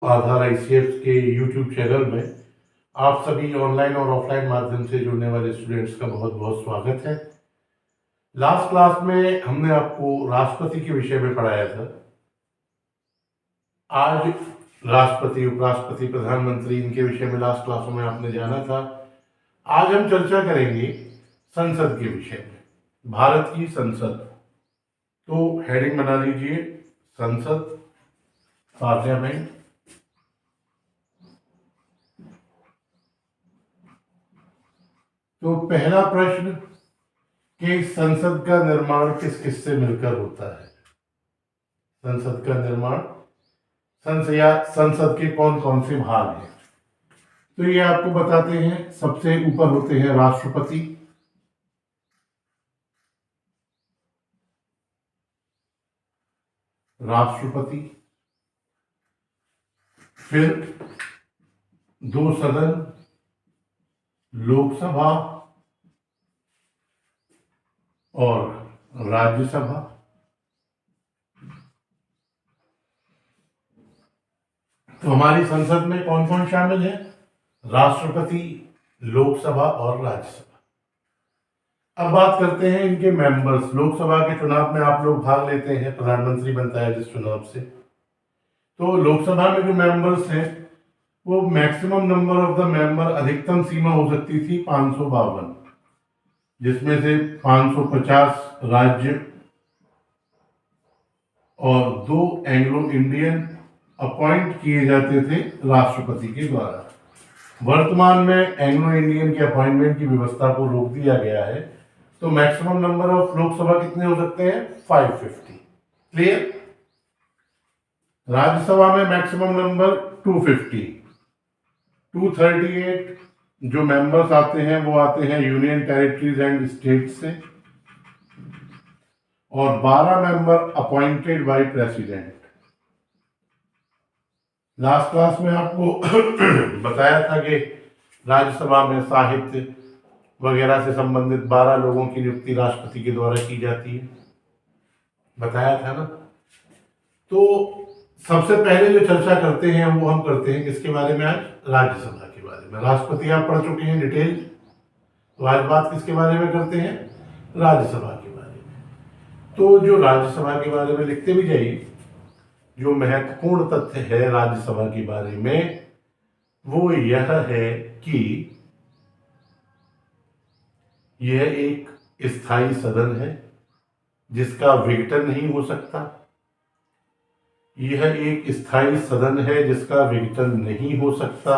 आधार ICF के YouTube channel में आप सभी ऑनलाइन और ऑफलाइन माध्यम से जुड़ने वाले स्टूडेंट्स का बहुत बहुत स्वागत है। लास्ट क्लास में हमने आपको राष्ट्रपति के विषय में पढ़ाया था। आज राष्ट्रपति, उपराष्ट्रपति, प्रधानमंत्री, इनके विषय में लास्ट क्लासों में आपने जाना था। आज हम चर्चा करेंगे संसद के विषय में, भारत की संसद। तो हेडिंग बना लीजिए, संसद, पार्लियामेंट। तो पहला प्रश्न कि संसद का निर्माण किस किस से मिलकर होता है। संसद का निर्माण, संसद के कौन कौन से भाग हैं, तो ये आपको बताते हैं। सबसे ऊपर होते हैं राष्ट्रपति, फिर दो सदन, लोकसभा और राज्यसभा। तो हमारी संसद में कौन कौन शामिल है? राष्ट्रपति, लोकसभा और राज्यसभा। अब बात करते हैं इनके मेंबर्स। लोकसभा के चुनाव में आप लोग भाग लेते हैं, प्रधानमंत्री बनता है जिस चुनाव से। तो लोकसभा में जो मेंबर्स हैं वो maximum number of the member, अधिकतम सीमा हो सकती थी 552, जिसमें से 550 राज्य और 2 एंग्लो इंडियन अपॉइंट किए जाते थे राष्ट्रपति के द्वारा। वर्तमान में एंग्लो इंडियन के अपॉइंटमेंट की व्यवस्था को रोक दिया गया है। तो मैक्सिमम नंबर ऑफ लोकसभा कितने हो सकते हैं? 550। क्लियर? राज्यसभा में मैक्सिमम नंबर 250। 238 जो मेंबर्स आते हैं वो आते हैं यूनियन टेरिटरीज एंड स्टेट से, और 12 member appointed by president. Last class में आपको बताया था कि राज्यसभा में साहित्य वगैरह से संबंधित 12 लोगों की नियुक्ति राष्ट्रपति के द्वारा की जाती है, बताया था ना। तो सबसे पहले जो चर्चा करते हैं वो हम करते हैं किसके बारे में? आज राज्यसभा के बारे में। राष्ट्रपति आप पढ़ चुके हैं डिटेल, तो आज बात किसके बारे में करते हैं? राज्यसभा के बारे में। तो जो राज्यसभा के बारे में लिखते भी जाइए, जो महत्वपूर्ण तथ्य है राज्यसभा के बारे में वो यह है कि यह एक स्थायी सदन है जिसका विघटन नहीं हो सकता। यह एक स्थायी सदन है जिसका विघटन नहीं हो सकता।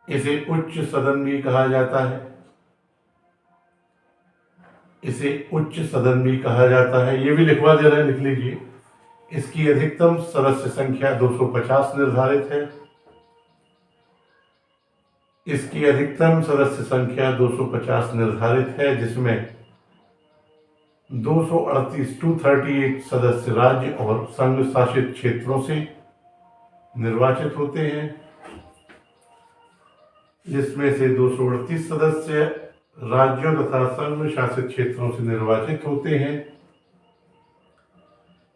इसे उच्च सदन भी कहा जाता है। इसे उच्च सदन भी कहा जाता है। ये भी लिखवा दे रहे हैं, लिख लीजिए। इसकी अधिकतम सदस्य संख्या 250 निर्धारित है। इसकी अधिकतम सदस्य संख्या 250 निर्धारित है, जिसमें 238 सदस्य राज्य और संघ शासित क्षेत्रों से निर्वाचित होते हैं, जिसमें से 238 सदस्य राज्यों तथा संघ शासित क्षेत्रों से निर्वाचित होते हैं,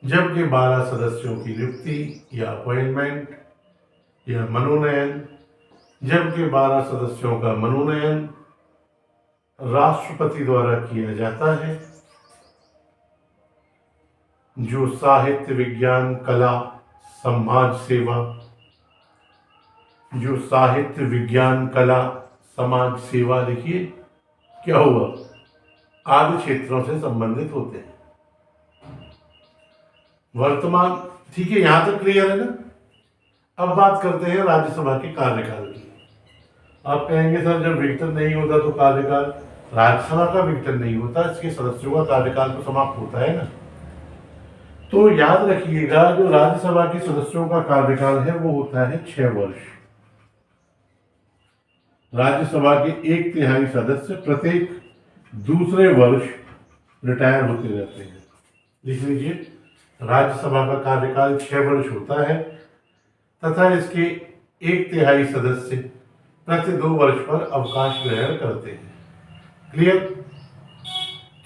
जबकि 12 सदस्यों की नियुक्ति या अपॉइंटमेंट या मनोनयन, जबकि 12 सदस्यों का मनोनयन राष्ट्रपति द्वारा किया जाता है, जो साहित्य, विज्ञान, कला, समाज सेवा, जो साहित्य, विज्ञान, कला, समाज सेवा, लिखिए क्या हुआ, आदि क्षेत्रों से संबंधित होते हैं। वर्तमान, ठीक है, यहां तक क्लियर है ना। अब बात करते हैं राज्यसभा के कार्यकाल की। आप कहेंगे सर जब विघटन नहीं होता तो कार्यकाल, राज्यसभा का विघटन नहीं होता, इसके सदस्यों का कार्यकाल तो समाप्त होता है ना। तो याद रखिएगा, जो राज्यसभा के सदस्यों का कार्यकाल है वो होता है 6 वर्ष। राज्यसभा के 1/3 सदस्य प्रत्येक दूसरे वर्ष रिटायर होते रहते हैं। लिख लीजिए, राज्यसभा का कार्यकाल 6 वर्ष होता है तथा इसके 1/3 सदस्य प्रति 2 वर्ष पर अवकाश ग्रहण करते हैं। क्लियर?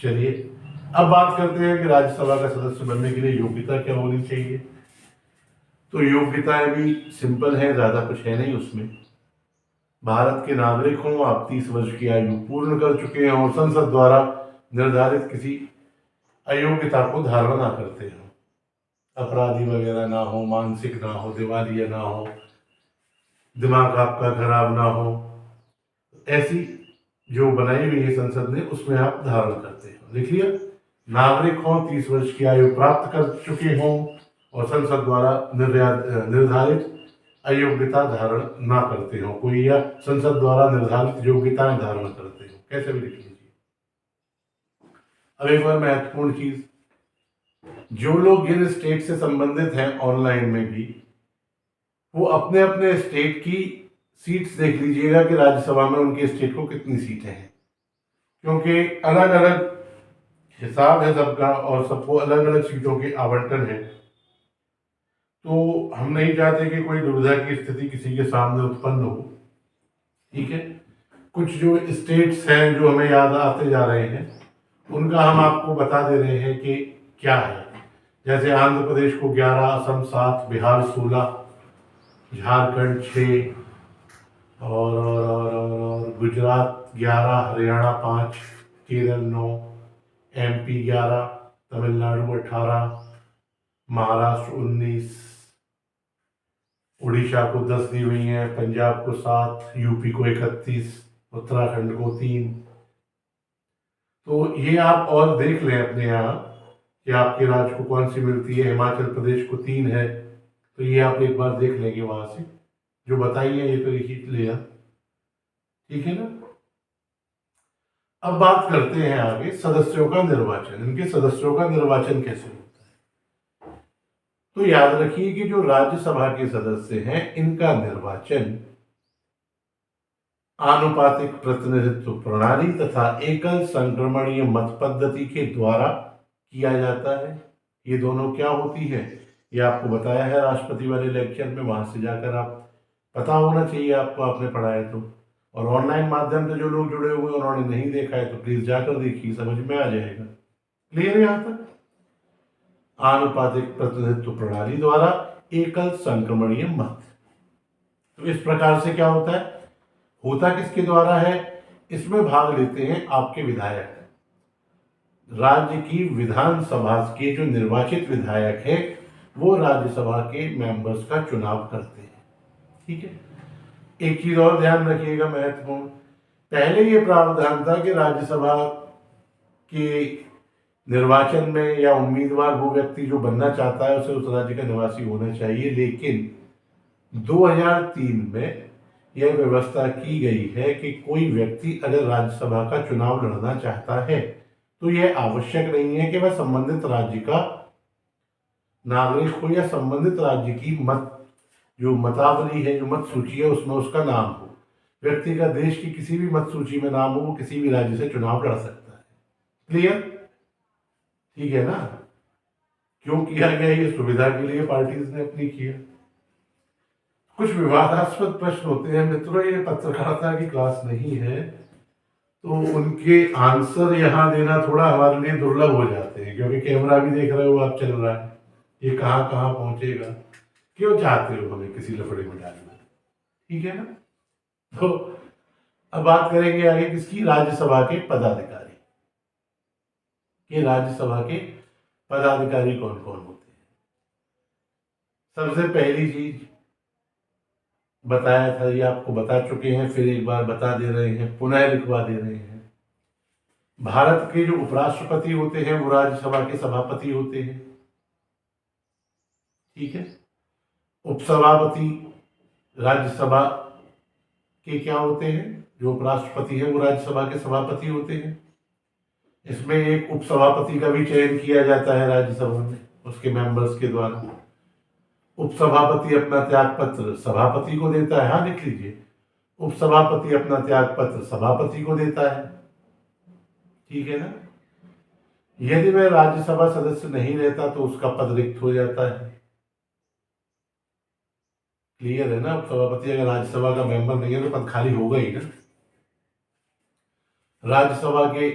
चलिए अब बात करते हैं कि राज्यसभा का सदस्य बनने के लिए योग्यता क्या होनी चाहिए। तो योग्यताएं भी सिंपल हैं, ज़्यादा कुछ है नहीं उसमें। भारत के नागरिक हों, आप 30 वर्ष की आयु पूर्ण कर चुके हैं और संसद द्वारा निर्धारित किसी अयोग्यता को धारण ना करते हो, अपराधी वगैरह ना हो, मानसिक ना हो, दिवालिया ना हो, दिमाग आपका खराब ना हो, ऐसी जो बनाई हुई है संसद ने उसमें आप धारण करते हो। लिख लिया, नागरिक हों, 30 वर्ष की आयु प्राप्त कर चुके हों और संसद द्वारा निर्धारित अयोग्यता धारण ना करते हो कोई, या संसद द्वारा निर्धारित योग्यताएं धारण करते हो, कैसे भी लिख लीजिए। अब एक बार महत्वपूर्ण चीज, जो लोग जिन स्टेट से संबंधित हैं ऑनलाइन में भी, वो अपने अपने स्टेट की सीट्स देख लीजिएगा कि राज्यसभा में उनके स्टेट को कितनी सीटें हैं, क्योंकि अलग अलग हिसाब है सबका और सबको अलग अलग सीटों के आवंटन है। तो हम नहीं चाहते कि कोई दुविधा की स्थिति किसी के सामने उत्पन्न हो। ठीक है, कुछ जो स्टेट्स हैं जो हमें याद आते जा रहे हैं उनका हम आपको बता दे रहे हैं कि क्या है। जैसे आंध्र प्रदेश को 11, असम 7, बिहार 16, झारखंड 6 और गुजरात 11, हरियाणा 5, केरल 9, MP 11, तमिलनाडु 18, महाराष्ट्र 19, उड़ीसा को 10 दी हुई हैं, पंजाब को 7, यूपी को 31, उत्तराखंड को 3। तो ये आप और देख लें अपने यहाँ कि आपके राज्य को कौन सी मिलती है। हिमाचल प्रदेश को 3 है, तो ये आप एक बार देख लेंगे वहां से जो बताई है, ये तो लिख लिया। ठीक है ना। अब बात करते हैं आगे सदस्यों का निर्वाचन। इनके सदस्यों का निर्वाचन कैसे होता है। तो याद रखिए कि जो राज्यसभा के सदस्य हैं इनका निर्वाचन आनुपातिक प्रतिनिधित्व प्रणाली तथा एकल संक्रमणीय मत पद्धति के द्वारा किया जाता है। ये दोनों क्या होती है ये आपको बताया है राष्ट्रपति वाले लेक्चर में, वहां से जाकर आप पता होना चाहिए आपको, आपने पढ़ा है तो। और ऑनलाइन माध्यम से जो लोग जुड़े हुए उन्होंने नहीं देखा है तो प्लीज जाकर देखिए, समझ में आ जाएगा। क्लियर है यहां तक। आनुपातिक प्रतिनिधित्व प्रणाली द्वारा एकल संक्रमणीय मत, तो इस प्रकार से क्या होता है, होता किसके द्वारा है, इसमें भाग लेते हैं आपके विधायक। राज्य की विधानसभा के जो निर्वाचित विधायक है वो राज्यसभा के मेंबर्स का चुनाव करते हैं। ठीक है, एक चीज और ध्यान रखिएगा महत्वपूर्ण, पहले ये प्रावधान था कि राज्यसभा के निर्वाचन में या उम्मीदवार वो व्यक्ति जो बनना चाहता है उसे उस राज्य का निवासी होना चाहिए, लेकिन 2003 में यह व्यवस्था की गई है कि कोई व्यक्ति अगर राज्यसभा का चुनाव लड़ना चाहता है तो यह आवश्यक नहीं है कि वह संबंधित राज्य का नागरिक हो या संबंधित राज्य की जो मतावली है, जो मत सूची है उसमें उसका नाम हो। व्यक्ति का देश की किसी भी मत सूची में नाम हो, वो किसी भी राज्य से चुनाव लड़ सकता है। क्लियर, ठीक है ना। क्यों किया गया, ये सुविधा के लिए पार्टीज ने अपनी किया। कुछ विवादास्पद प्रश्न होते हैं मित्रों, ये पत्रकारिता की क्लास नहीं है तो उनके आंसर यहाँ देना थोड़ा हमारे लिए दुर्लभ हो जाते हैं, क्योंकि कैमरा भी देख रहे हो आप चल रहा है, ये कहाँ कहाँ पहुंचेगा। क्यों चाहते हो हमें किसी लफड़े में डालना, ठीक है ना। तो अब बात करेंगे आगे किसकी, राज्यसभा के पदाधिकारी। कि राज्यसभा के पदाधिकारी कौन कौन होते हैं। सबसे पहली चीज बताया था, ये आपको बता चुके हैं, फिर एक बार बता दे रहे हैं, पुनः लिखवा दे रहे हैं। भारत के जो उपराष्ट्रपति होते हैं वो राज्यसभा के सभापति होते हैं। ठीक है, उपसभापति राज्यसभा के क्या होते हैं, जो उपराष्ट्रपति है वो राज्यसभा के सभापति होते हैं। इसमें एक उपसभापति का भी चयन किया जाता है राज्यसभा में उसके मेंबर्स के द्वारा। उपसभापति अपना त्याग पत्र सभापति को देता है, हाँ लिख लीजिए, उपसभापति अपना त्याग पत्र सभापति को देता है। ठीक है ना। यदि वह राज्यसभा सदस्य नहीं रहता तो उसका पद रिक्त हो जाता है। क्लियर है ना। उपसभापति अगर राज्यसभा का मेंबर नहीं है तो पद खाली होगा ही ना। राज्यसभा के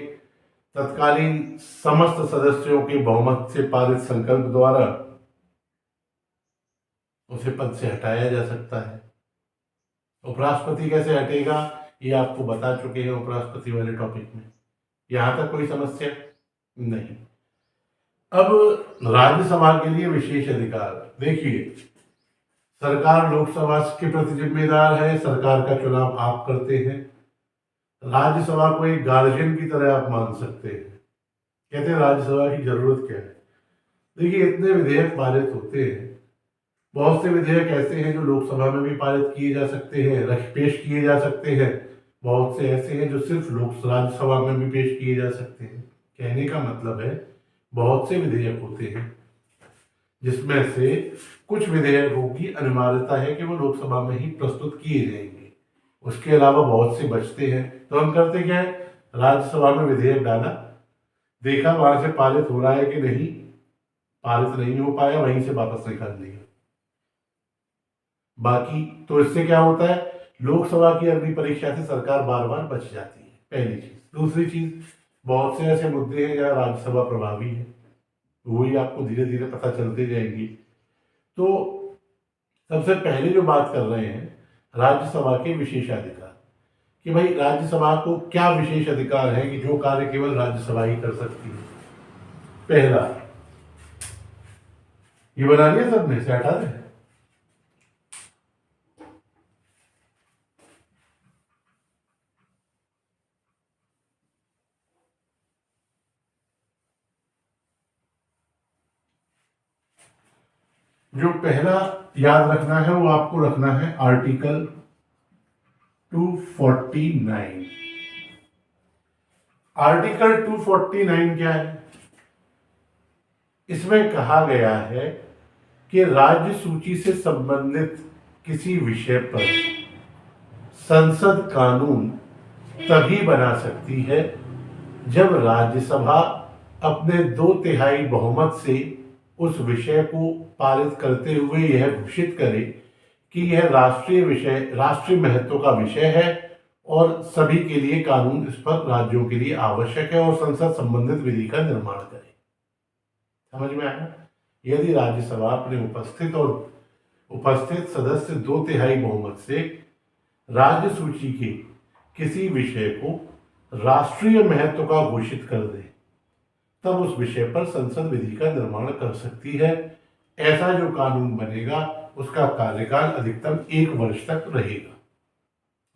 तत्कालीन समस्त सदस्यों के बहुमत से पारित संकल्प द्वारा उसे पद से हटाया जा सकता है। उपराष्ट्रपति कैसे हटेगा ये आपको बता चुके हैं उपराष्ट्रपति वाले टॉपिक में। यहां तक कोई समस्या नहीं। अब राज्यसभा के लिए विशेष अधिकार। देखिए, सरकार लोकसभा के प्रति जिम्मेदार है, सरकार का चुनाव आप करते हैं। राज्यसभा को एक गार्जियन की तरह आप मान सकते हैं। कहते हैं राज्यसभा की जरूरत क्या है। देखिए, इतने विधेयक पारित होते हैं, बहुत से विधेयक ऐसे हैं जो लोकसभा में भी पारित किए जा सकते हैं, पेश किए जा सकते हैं। बहुत से ऐसे हैं जो सिर्फ राज्यसभा में भी पेश किए जा सकते हैं। कहने का मतलब है बहुत से विधेयक होते हैं जिसमें से कुछ विधेयकों की अनिवार्यता है कि वो लोकसभा में ही प्रस्तुत किए जाएंगे, उसके अलावा बहुत से बचते हैं। तो हम करते क्या है, राज्यसभा में विधेयक डाला, देखा वहां से पारित हो रहा है कि नहीं, पारित नहीं हो पाया, वहीं से वापस निकाल दिया। बाकी तो इससे क्या होता है, लोकसभा की अग्नि परीक्षा से सरकार बार बार बच जाती है, पहली चीज। दूसरी चीज, बहुत से ऐसे मुद्दे हैं जहाँ राज्यसभा प्रभावी है, वही आपको धीरे धीरे पता चलते जाएंगी। तो सबसे पहले जो बात कर रहे हैं राज्यसभा के विशेषाधिकार, कि भाई राज्यसभा को क्या विशेष अधिकार है कि जो कार्य केवल राज्यसभा ही कर सकती है। पहला, ये बना लिया सबने, से हटा दें। जो पहला याद रखना है वो आपको रखना है आर्टिकल 249। आर्टिकल 249 क्या है, इसमें कहा गया है कि राज्य सूची से संबंधित किसी विषय पर संसद कानून तभी बना सकती है जब राज्यसभा अपने 2/3 बहुमत से उस विषय को पारित करते हुए यह घोषित करे कि यह राष्ट्रीय विषय, राष्ट्रीय महत्व का विषय है और सभी के लिए कानून इस पर राज्यों के लिए आवश्यक है और संसद संबंधित विधि का निर्माण करे। समझ में आया? यदि राज्यसभा अपने उपस्थित सदस्य 2/3 बहुमत से राज्य सूची के किसी विषय को राष्ट्रीय महत्व का घोषित कर दे, तब उस विषय पर संसद विधि का निर्माण कर सकती है। ऐसा जो कानून बनेगा उसका कार्यकाल अधिकतम 1 वर्ष तक रहेगा।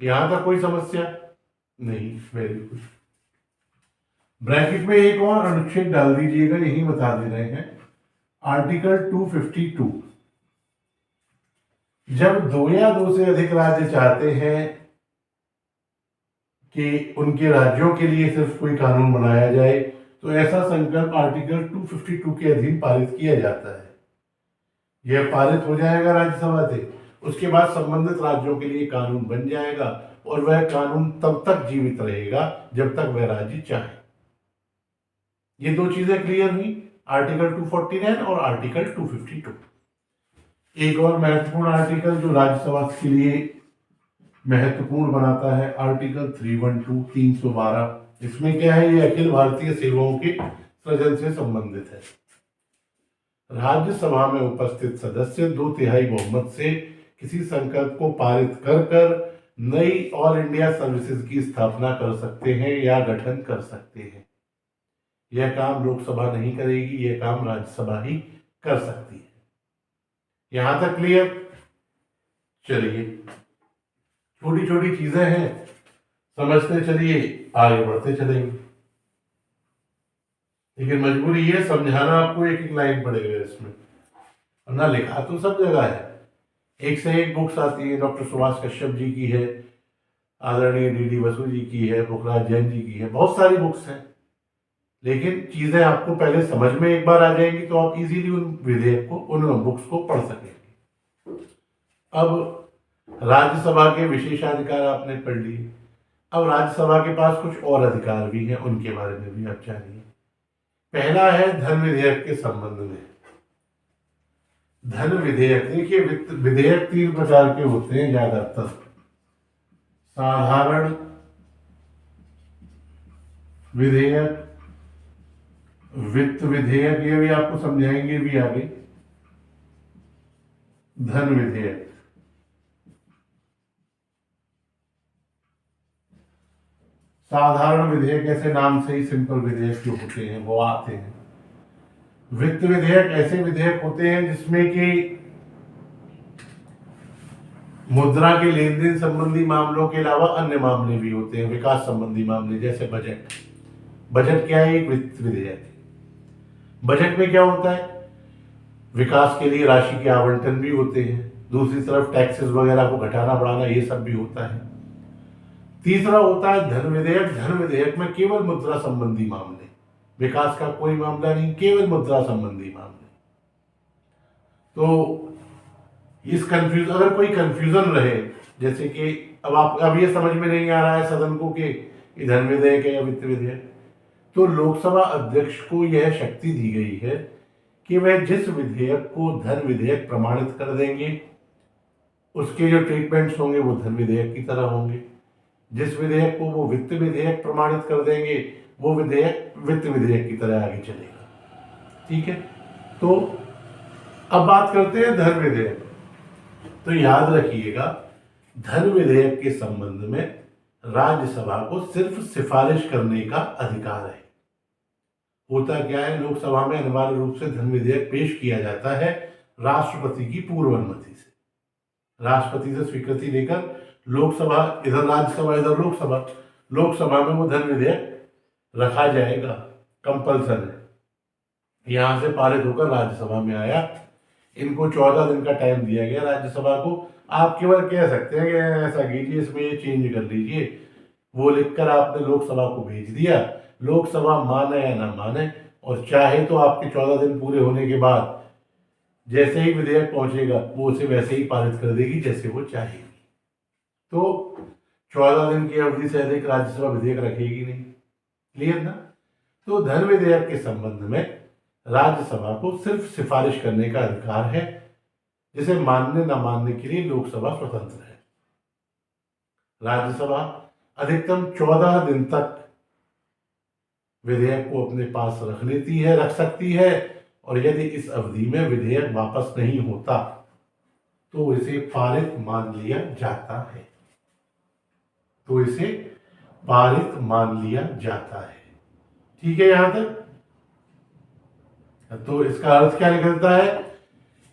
यहां तक कोई समस्या नहीं। Very good. ब्रैकेट में एक और अनुच्छेद डाल दीजिएगा, यही बता दे रहे हैं आर्टिकल 252। जब 2 या 2 से अधिक राज्य चाहते हैं कि उनके राज्यों के लिए सिर्फ कोई कानून बनाया जाए, तो ऐसा संकल्प आर्टिकल 252 के अधीन पारित किया जाता है। यह पारित हो जाएगा राज्यसभा से, उसके बाद संबंधित राज्यों के लिए कानून बन जाएगा और वह कानून तब तक जीवित रहेगा जब तक वह राज्य चाहे। ये 2 चीजें क्लियर हुई, आर्टिकल 249 और आर्टिकल 252। एक और महत्वपूर्ण आर्टिकल जो राज्यसभा के लिए महत्वपूर्ण बनाता है, आर्टिकल 312 312। इसमें क्या है, ये अखिल भारतीय सेवाओं के सृजन से संबंधित है। राज्यसभा में उपस्थित सदस्य 2/3 बहुमत से किसी संकल्प को पारित कर कर नई ऑल इंडिया सर्विसेज की स्थापना कर सकते हैं या गठन कर सकते हैं। यह काम लोकसभा नहीं करेगी, यह काम राज्यसभा ही कर सकती है। यहां तक क्लियर? चलिए, छोटी छोटी चीजें हैं, समझते चलिए, आगे बढ़ते चलेंगे। लेकिन मजबूरी ये समझाना आपको एक एक लाइन पड़ेगा इसमें, वरना लिखा तो सब जगह है। एक से एक बुक्स आती है, डॉक्टर सुभाष कश्यप जी की है, आदरणीय डी बसु जी की है, पुखराज जैन जी की है, बहुत सारी बुक्स हैं। लेकिन चीजें आपको पहले समझ में एक बार आ जाएंगी तो आप इजीली उन विधेयक को, उन बुक्स को पढ़ सकेंगे। अब राज्यसभा के विशेषाधिकार आपने पढ़ लिए, अब राज्यसभा के पास कुछ और अधिकार भी हैं, उनके बारे में भी आप जानिए। पहला है धन विधेयक के संबंध में। धन विधेयक, देखिए विधेयक 3 प्रकार के होते हैं ज्यादातर, साधारण विधेयक, वित्त विधेयक, ये भी आपको समझाएंगे भी आगे, धन विधेयक। साधारण विधेयक ऐसे नाम से ही सिंपल विधेयक जो होते हैं वो आते हैं। वित्त विधेयक ऐसे विधेयक होते हैं जिसमें कि मुद्रा के लेन देन संबंधी मामलों के अलावा अन्य मामले भी होते हैं, विकास संबंधी मामले, जैसे बजट। बजट क्या है? एक वित्त विधेयक है। बजट में क्या होता है? विकास के लिए राशि के आवंटन भी होते हैं, दूसरी तरफ टैक्सेस वगैरह को घटाना बढ़ाना ये सब भी होता है। तीसरा होता है धन विधेयक। धन विधेयक में केवल मुद्रा संबंधी मामले, विकास का कोई मामला नहीं, केवल मुद्रा संबंधी मामले। तो इस कंफ्यूजन, अगर कोई कंफ्यूजन रहे, जैसे कि अब ये समझ में नहीं आ रहा है सदन को कि ये धन विधेयक है या वित्त विधेयक, तो लोकसभा अध्यक्ष को यह शक्ति दी गई है कि वह जिस विधेयक को धन विधेयक प्रमाणित कर देंगे उसके जो ट्रीटमेंट्स होंगे वो धन विधेयक की तरह होंगे, जिस विधेयक को वो वित्त विधेयक प्रमाणित कर देंगे वो विधेयक वित्त विधेयक की तरह आगे चलेगा। ठीक है, तो अब बात करते हैं धन विधेयक। तो याद रखिएगा, धन विधेयक के संबंध में राज्यसभा को सिर्फ सिफारिश करने का अधिकार है। होता क्या है, लोकसभा में अनिवार्य रूप से धन विधेयक पेश किया जाता है राष्ट्रपति की पूर्व अनुमति से। राष्ट्रपति से स्वीकृति लेकर लोकसभा इधर, राज्यसभा इधर, लोकसभा में वो धन विधेयक रखा जाएगा, कंपल्सन है। यहां से पारित होकर राज्यसभा में आया, इनको 14 दिन का टाइम दिया गया राज्यसभा को। आप केवल कह सकते हैं कि ऐसा कीजिए, इसमें ये चेंज कर लीजिए, वो लिखकर आपने लोकसभा को भेज दिया। लोकसभा माने या ना माने, और चाहे तो आपके 14 दिन पूरे होने के बाद जैसे ही विधेयक पहुंचेगा वो उसे वैसे ही पारित कर देगी जैसे वो चाहेगी। तो 14 दिन की अवधि से अधिक राज्यसभा विधेयक रखेगी नहीं। क्लियर ना? तो धन विधेयक के संबंध में राज्यसभा को सिर्फ सिफारिश करने का अधिकार है, जिसे मानने न मानने के लिए लोकसभा स्वतंत्र है। राज्यसभा अधिकतम 14 दिन तक विधेयक को अपने पास रख सकती है, और यदि इस अवधि में विधेयक वापस नहीं होता तो इसे पारित मान लिया जाता है। ठीक है यहां तक? तो इसका अर्थ क्या निकलता है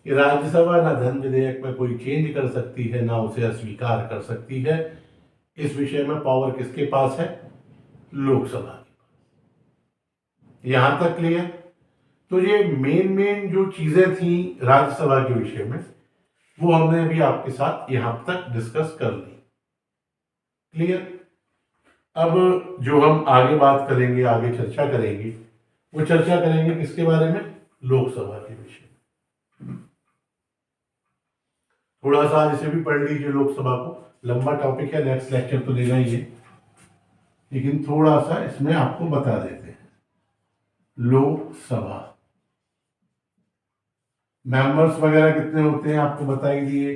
कि राज्यसभा ना धन विधेयक में कोई चेंज कर सकती है, ना उसे अस्वीकार कर सकती है। इस विषय में पावर किसके पास है? लोकसभा के पास। यहां तक क्लियर? तो ये मेन जो चीजें थी राज्यसभा के विषय में, वो हमने अभी आपके साथ यहां तक डिस्कस कर ली। क्लियर? अब जो हम आगे बात करेंगे, आगे चर्चा करेंगे, वो चर्चा करेंगे किसके बारे में? लोकसभा के विषय में। थोड़ा सा इसे भी पढ़ लीजिए लोकसभा को, लंबा टॉपिक है, नेक्स्ट लेक्चर तो लेना ही है, लेकिन थोड़ा सा इसमें आपको बता देते हैं। लोकसभा मेंबर्स वगैरह कितने होते हैं आपको बता ही दिए।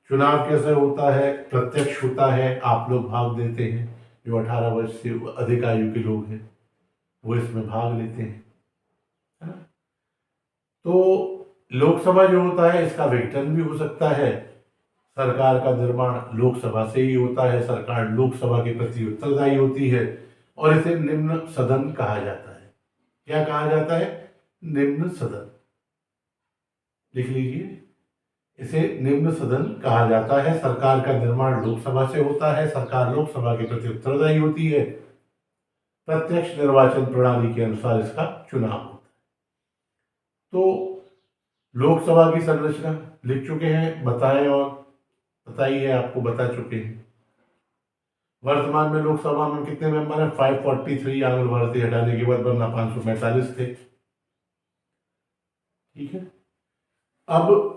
चुनाव कैसे होता है? प्रत्यक्ष होता है, आप लोग भाग देते हैं, जो 18 वर्ष से अधिक आयु के लोग हैं वो इसमें भाग लेते हैं, है ना? तो लोकसभा जो होता है इसका विघटन भी हो सकता है। सरकार का निर्माण लोकसभा से ही होता है, सरकार लोकसभा के प्रति उत्तरदायी होती है, और इसे निम्न सदन कहा जाता है। क्या कहा जाता है? निम्न सदन। लिख लीजिए, इसे निम्न सदन कहा जाता है। सरकार का निर्माण लोकसभा से होता है, सरकार लोकसभा के प्रति उत्तरदायी होती है, प्रत्यक्ष निर्वाचन प्रणाली के अनुसार इसका चुनाव होता है। तो लोकसभा की संरचना लिख चुके हैं, बताएं और बताइए, आपको बता चुके हैं। वर्तमान में लोकसभा में कितने मेंबर हैं? 543 आंग्ल भारतीय हटाने के बाद, वरना 545 थे। ठीक है, अब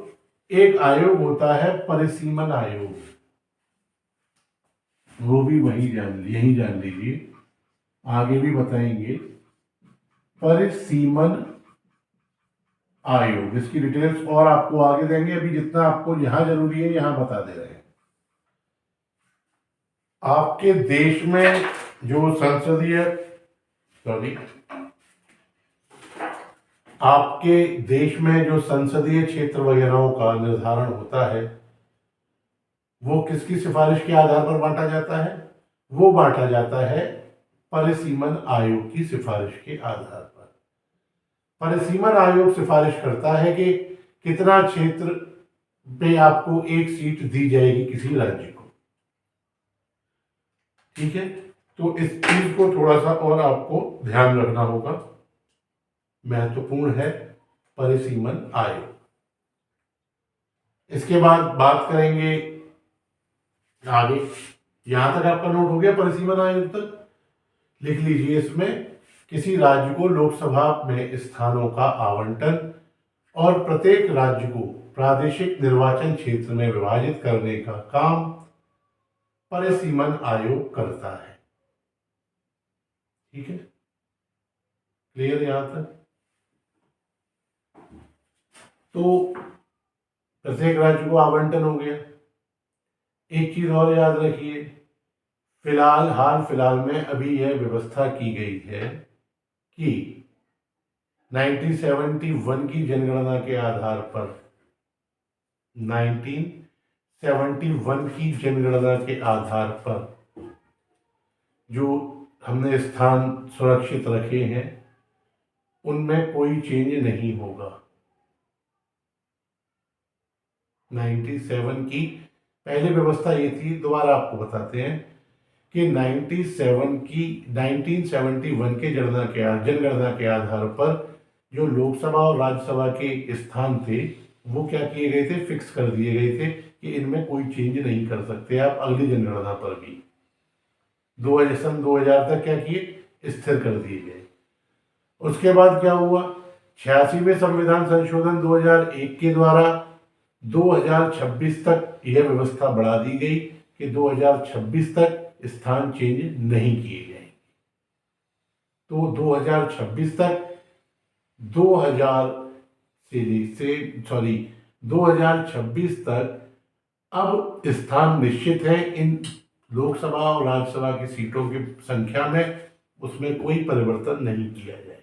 एक आयोग होता है परिसीमन आयोग, वो भी यही जान लीजिए, आगे भी बताएंगे। परिसीमन आयोग, इसकी डिटेल्स और आपको आगे देंगे, अभी जितना आपको यहां जरूरी है यहां बता दे रहे हैं। आपके देश में जो आपके देश में जो संसदीय क्षेत्र वगैरह का निर्धारण होता है वो किसकी सिफारिश के आधार पर बांटा जाता है? वो बांटा जाता है परिसीमन आयोग की सिफारिश के आधार पर। परिसीमन आयोग सिफारिश करता है कि कितना क्षेत्र पे आपको एक सीट दी जाएगी किसी राज्य को। ठीक है, तो इस चीज को थोड़ा सा और आपको ध्यान रखना होगा, महत्वपूर्ण है परिसीमन आयोग। इसके बाद बात करेंगे आगे। यहां तक आपका नोट हो गया परिसीमन आयोग तक? लिख लीजिए इसमें किसी राज्य को लोकसभा में स्थानों का आवंटन और प्रत्येक राज्य को प्रादेशिक निर्वाचन क्षेत्र में विभाजित करने का काम परिसीमन आयोग करता है। ठीक है, क्लियर यहां तक? तो प्रत्येक राज्य को आवंटन हो गया। एक चीज और याद रखिए, हाल फिलहाल में अभी यह व्यवस्था की गई है कि 1971 की जनगणना के आधार पर 1971 की जनगणना के आधार पर जो हमने स्थान सुरक्षित रखे हैं उनमें कोई चेंज नहीं होगा। 97 की पहले व्यवस्था ये थी, दोबारा आपको बताते हैं कि 1971 के जनगणना के आधार पर जो लोकसभा और राज्यसभा के स्थान थे वो क्या किए गए थे, फिक्स कर दिए गए थे कि इनमें कोई चेंज नहीं कर सकते आप अगली जनगणना पर भी। 2000 तक क्या किए, स्थिर कर दिए गए। उसके बाद क्या हुआ, 86वें संविधान संशोधन 2001 के द्वारा 2026 तक यह व्यवस्था बढ़ा दी गई कि 2026 तक स्थान चेंज नहीं किए गए। तो 2026 तक 2026 तक अब स्थान निश्चित है इन लोकसभा और राज्यसभा की सीटों की संख्या में, उसमें कोई परिवर्तन नहीं किया जाएगा।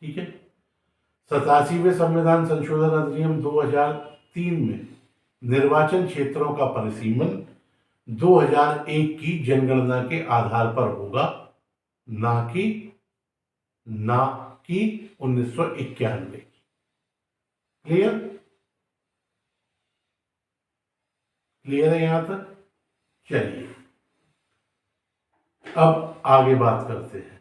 ठीक है, 87वें संविधान संशोधन अधिनियम 2003 में निर्वाचन क्षेत्रों का परिसीमन 2001 की जनगणना के आधार पर होगा, ना कि 1991 की। क्लियर? क्लियर है यहां तक? चलिए अब आगे बात करते हैं।